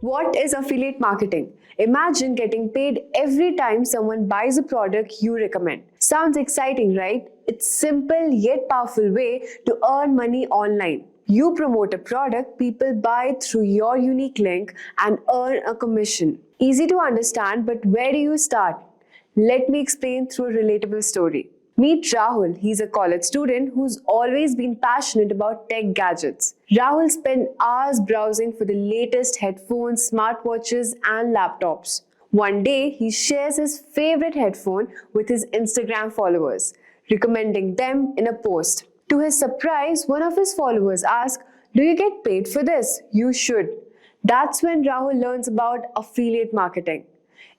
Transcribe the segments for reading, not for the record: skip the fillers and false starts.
What is affiliate marketing? Imagine getting paid every time someone buys a product you recommend. Sounds exciting, right? It's simple yet powerful way to earn money online. You promote a product, people buy it through your unique link and earn a commission. Easy to understand, but where do you start? Let me explain through a relatable story. Meet Rahul. He's a college student who's always been passionate about tech gadgets. Rahul spent hours browsing for the latest headphones, smartwatches, and laptops. One day, he shares his favorite headphone with his Instagram followers, recommending them in a post. To his surprise, one of his followers asks, "Do you get paid for this? You should." That's when Rahul learns about affiliate marketing.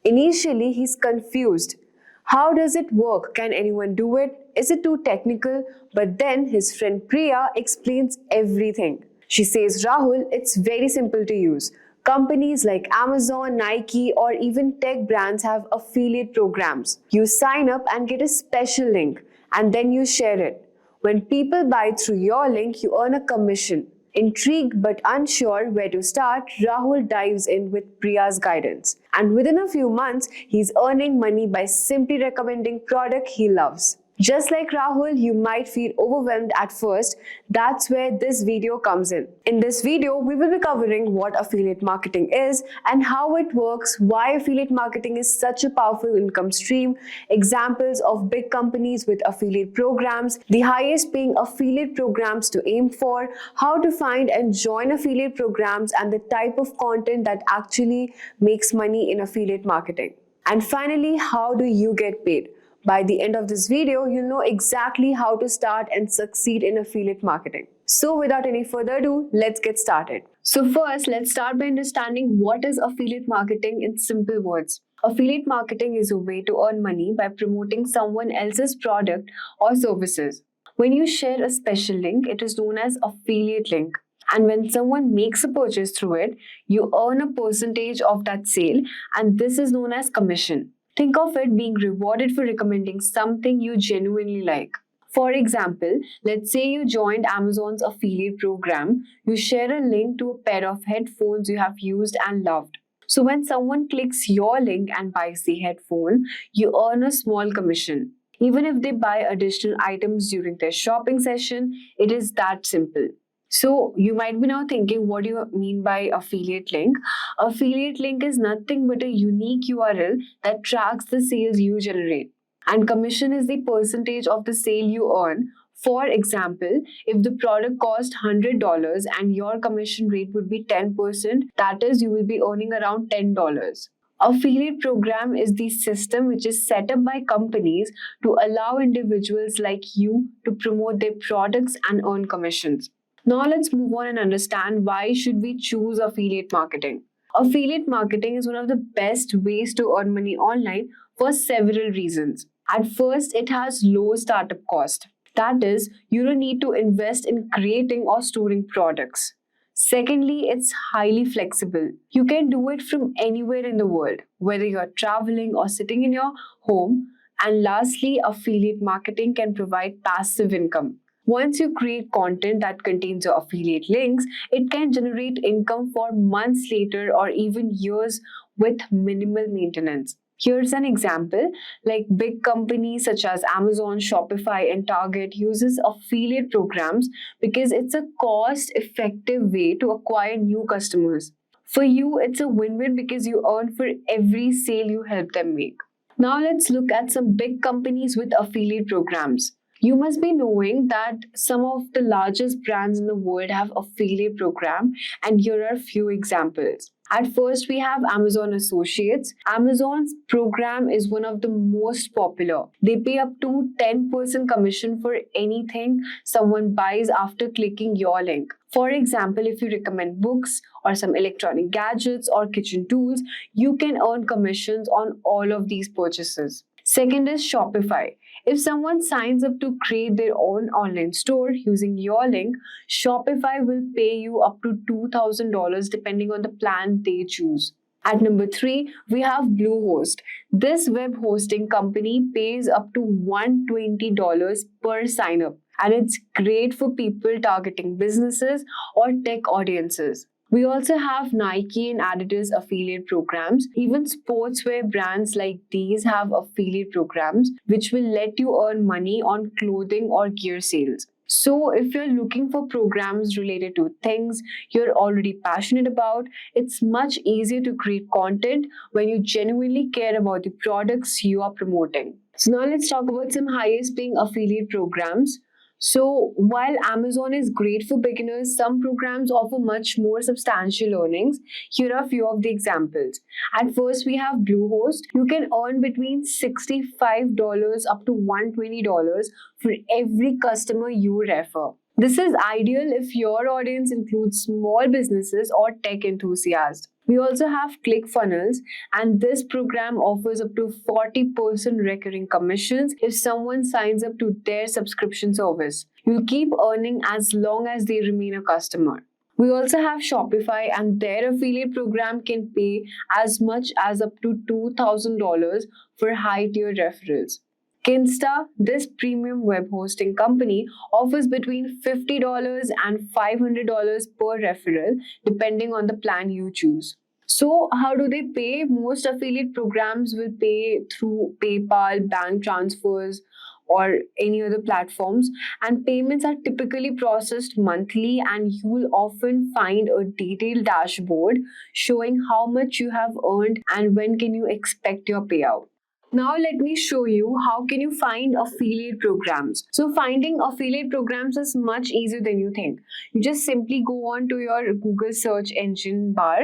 Initially, he's confused. How does it work? Can anyone do it? Is it too technical? But then his friend Priya explains everything. She says, "Rahul, it's very simple to use. Companies like Amazon, Nike, or even tech brands have affiliate programs. You sign up and get a special link, and then you share it. When people buy through your link, you earn a commission." Intrigued but unsure where to start, Rahul dives in with Priya's guidance. And within a few months, he's earning money by simply recommending product he loves. Just like Rahul, you might feel overwhelmed at first. That's where this video comes in. In this video, we will be covering what affiliate marketing is and how it works, why affiliate marketing is such a powerful income stream, examples of big companies with affiliate programs, the highest paying affiliate programs to aim for, how to find and join affiliate programs, and the type of content that actually makes money in affiliate marketing. And finally, how do you get paid? By the end of this video, you'll know exactly how to start and succeed in affiliate marketing. So without any further ado, let's get started. So first, let's start by understanding what is affiliate marketing in simple words. Affiliate marketing is a way to earn money by promoting someone else's product or services. When you share a special link, it is known as affiliate link. And when someone makes a purchase through it, you earn a percentage of that sale, and this is known as commission. Think of it being rewarded for recommending something you genuinely like. For example, let's say you joined Amazon's affiliate program. You share a link to a pair of headphones you have used and loved. So when someone clicks your link and buys the headphone, you earn a small commission. Even if they buy additional items during their shopping session, it is that simple. So you might be now thinking, what do you mean by affiliate link? Affiliate link is nothing but a unique URL that tracks the sales you generate. And commission is the percentage of the sale you earn. For example, if the product cost $100 and your commission rate would be 10%, that is, you will be earning around $10. Affiliate program is the system which is set up by companies to allow individuals like you to promote their products and earn commissions. Now let's move on and understand why should we choose affiliate marketing. Affiliate marketing is one of the best ways to earn money online for several reasons. At first, it has low startup cost. That is, you don't need to invest in creating or storing products. Secondly, it's highly flexible. You can do it from anywhere in the world, whether you're traveling or sitting in your home. And lastly, affiliate marketing can provide passive income. Once you create content that contains your affiliate links, it can generate income for months later or even years with minimal maintenance. Here's an example, like big companies such as Amazon, Shopify, and Target uses affiliate programs because it's a cost-effective way to acquire new customers. For you, it's a win-win because you earn for every sale you help them make. Now let's look at some big companies with affiliate programs. You must be knowing that some of the largest brands in the world have affiliate program, and here are a few examples. At first, we have Amazon Associates. Amazon's program is one of the most popular. They pay up to 10% commission for anything someone buys after clicking your link. For example, if you recommend books or some electronic gadgets or kitchen tools, you can earn commissions on all of these purchases. Second is Shopify. If someone signs up to create their own online store using your link, Shopify will pay you up to $2,000 depending on the plan they choose. At number 3, we have Bluehost. This web hosting company pays up to $120 per sign up, and it's great for people targeting businesses or tech audiences. We also have Nike and Adidas affiliate programs. Even sportswear brands like these have affiliate programs which will let you earn money on clothing or gear sales. So, if you're looking for programs related to things you're already passionate about, it's much easier to create content when you genuinely care about the products you are promoting. So, now let's talk about some highest paying affiliate programs. So, while Amazon is great for beginners, some programs offer much more substantial earnings. Here are a few of the examples. At first, we have Bluehost. You can earn between $65 up to $120 for every customer you refer. This is ideal if your audience includes small businesses or tech enthusiasts. We also have ClickFunnels, and this program offers up to 40% recurring commissions if someone signs up to their subscription service. You'll keep earning as long as they remain a customer. We also have Shopify, and their affiliate program can pay as much as up to $2,000 for high tier referrals. Kinsta, this premium web hosting company, offers between $50 and $500 per referral, depending on the plan you choose. So, how do they pay? Most affiliate programs will pay through PayPal, bank transfers, or any other platforms, and payments are typically processed monthly, and you will often find a detailed dashboard showing how much you have earned and when can you expect your payout. Now let me show you how can you find affiliate programs. So finding affiliate programs is much easier than you think. You just simply go on to your Google search engine bar,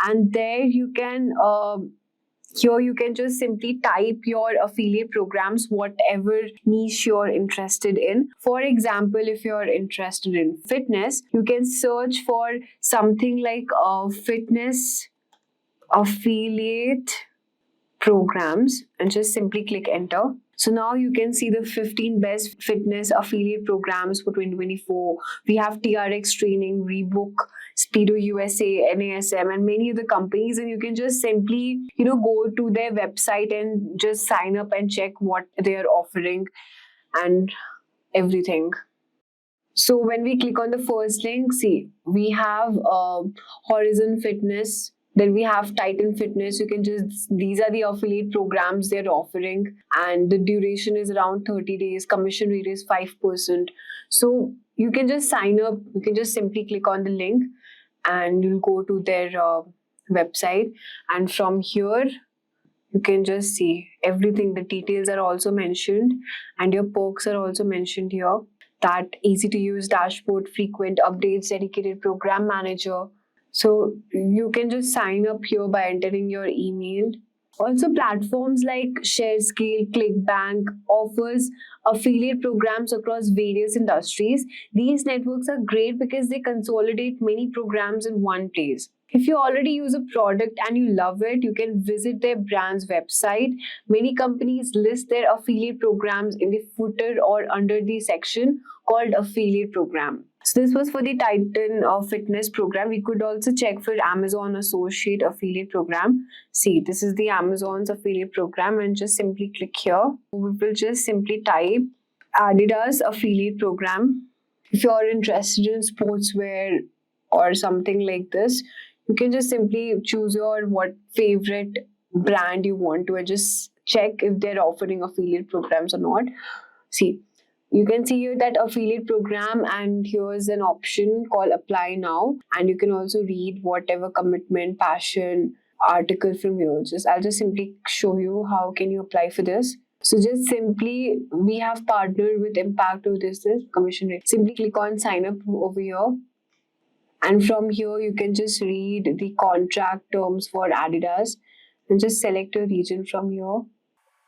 and there you can here you can just simply type your affiliate programs, whatever niche you're interested in. For example, if you're interested in fitness, you can search for something like fitness affiliate programs and just simply click enter. So now you can see the 15 best fitness affiliate programs for 2024. We have TRX Training, Reebok, Speedo USA, NASM, and many other companies. And you can just simply, go to their website and just sign up and check what they are offering and everything. So when we click on the first link, see, we have Horizon Fitness. Then we have Titan Fitness. These are the affiliate programs they're offering, and the duration is around 30 days. Commission rate is 5%. So you can just sign up. You can just simply click on the link and you'll go to their website. And from here, you can just see everything. The details are also mentioned and your perks are also mentioned here. That easy to use dashboard, frequent updates, dedicated program manager. So you can just sign up here by entering your email. Also, platforms like ShareScale, ClickBank offers affiliate programs across various industries. These networks are great because they consolidate many programs in one place. If you already use a product and you love it, you can visit their brand's website. Many companies list their affiliate programs in the footer or under the section called affiliate program. So this was for the Titan fitness program. We could also check for Amazon Associate affiliate program. See, this is the Amazon's affiliate program, and just simply click here. We will just simply type Adidas affiliate program. If you're interested in sportswear or something like this, you can just simply choose your favorite brand you want to and just check if they're offering affiliate programs or not. See, you can see here that affiliate program, and here's an option called apply now, and you can also read whatever commitment, passion, article from here. I'll just simply show you how can you apply for this. So just simply, we have partnered with Impact of this commission rate. Simply click on sign up over here. And from here, you can just read the contract terms for Adidas and just select a region from here.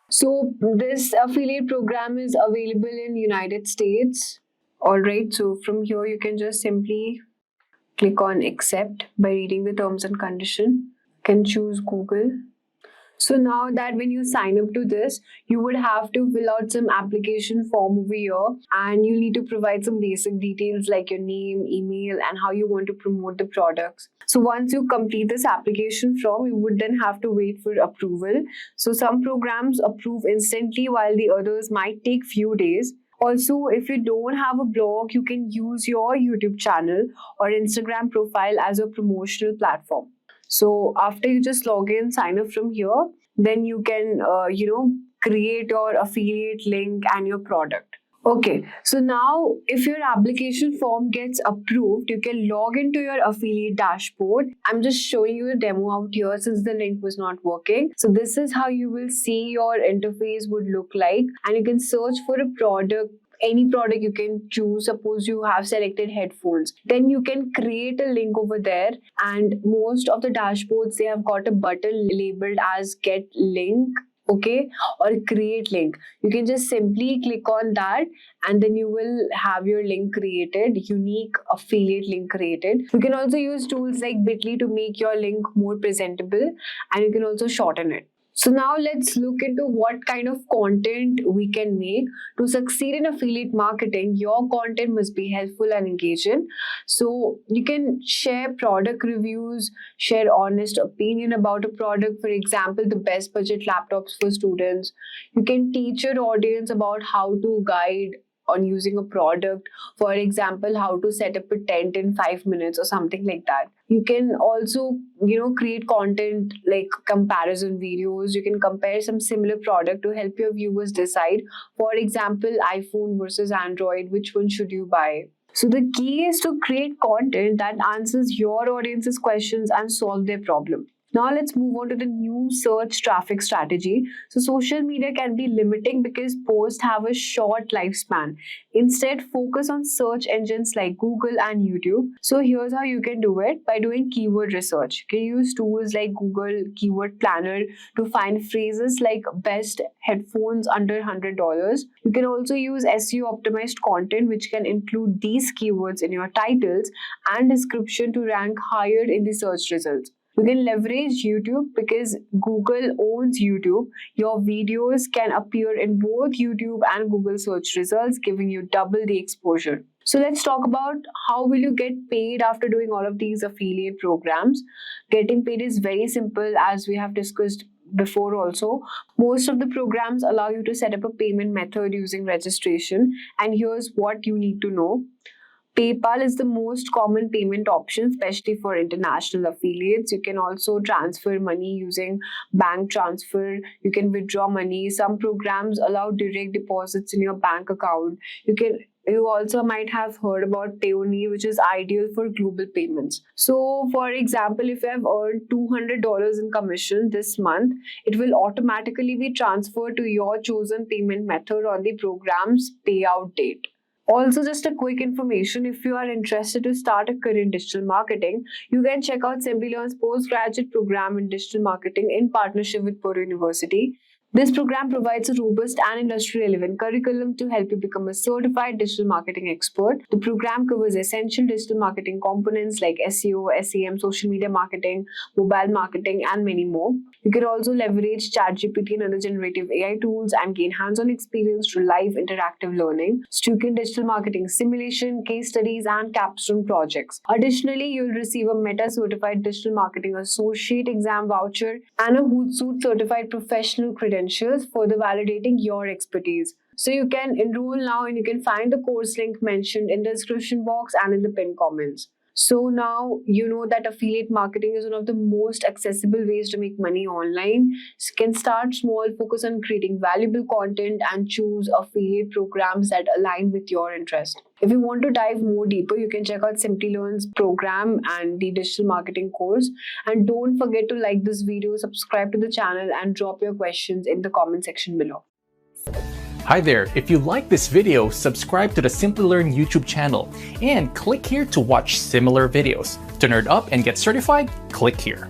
So this affiliate program is available in United States. All right, so from here, you can just simply click on accept by reading the terms and condition. You can choose Google. So now that when you sign up to this, you would have to fill out some application form over here, and you need to provide some basic details like your name, email, and how you want to promote the products. So once you complete this application form, you would then have to wait for approval. So some programs approve instantly while the others might take few days. Also, if you don't have a blog, you can use your YouTube channel or Instagram profile as a promotional platform. So after you just log in, sign up from here, then you can, create your affiliate link and your product. Okay, so now if your application form gets approved, you can log into your affiliate dashboard. I'm just showing you the demo out here since the link was not working. So this is how you will see your interface would look like, and you can search for a product. Any product you can choose. Suppose you have selected headphones, then you can create a link over there, and most of the dashboards, they have got a button labeled as get link, okay, or create link. You can just simply click on that, and then you will have your link created, unique affiliate link created. You can also use tools like Bitly to make your link more presentable, and you can also shorten it. So now let's look into what kind of content we can make. To succeed in affiliate marketing, your content must be helpful and engaging. So you can share product reviews, share honest opinion about a product. For example, the best budget laptops for students. You can teach your audience about how to guide on using a product. For example, how to set up a tent in 5 minutes or something like that. You can also, create content like comparison videos. You can compare some similar product to help your viewers decide. For example, iPhone versus Android, which one should you buy? So the key is to create content that answers your audience's questions and solve their problem. Now let's move on to the new search traffic strategy. So social media can be limiting because posts have a short lifespan. Instead, focus on search engines like Google and YouTube. So here's how you can do it by doing keyword research. You can use tools like Google Keyword Planner to find phrases like best headphones under $100. You can also use SEO optimized content, which can include these keywords in your titles and description to rank higher in the search results. You can leverage YouTube because Google owns YouTube. Your videos can appear in both YouTube and Google search results, giving you double the exposure. So let's talk about how will you get paid after doing all of these affiliate programs. Getting paid is very simple, as we have discussed before also. Most of the programs allow you to set up a payment method using registration, and here's what you need to know. PayPal is the most common payment option, especially for international affiliates. You can also transfer money using bank transfer. You can withdraw money. Some programs allow direct deposits in your bank account. You also might have heard about Payoneer, which is ideal for global payments. So, for example, if you have earned $200 in commission this month, it will automatically be transferred to your chosen payment method on the program's payout date. Also, just a quick information, if you are interested to start a career in digital marketing, you can check out Simplilearn's postgraduate program in digital marketing in partnership with Purdue University. This program provides a robust and industry-relevant curriculum to help you become a certified digital marketing expert. The program covers essential digital marketing components like SEO, SEM, social media marketing, mobile marketing, and many more. You can also leverage ChatGPT and other generative AI tools and gain hands-on experience through live interactive learning, Stukent Digital Marketing Simulation, case studies, and Capstone projects. Additionally, you'll receive a Meta-certified digital marketing associate exam voucher and a Hootsuite certified professional credentials, further validating your expertise. So you can enroll now, and you can find the course link mentioned in the description box and in the pinned comments. So now you know that affiliate marketing is one of the most accessible ways to make money online. So you can start small, focus on creating valuable content, and choose affiliate programs that align with your interest. If you want to dive more deeper, you can check out Simplilearn's program and the digital marketing course. And don't forget to like this video, subscribe to the channel, and drop your questions in the comment section below. Hi there, if you like this video, subscribe to the Simplilearn YouTube channel and click here to watch similar videos. To nerd up and get certified, click here.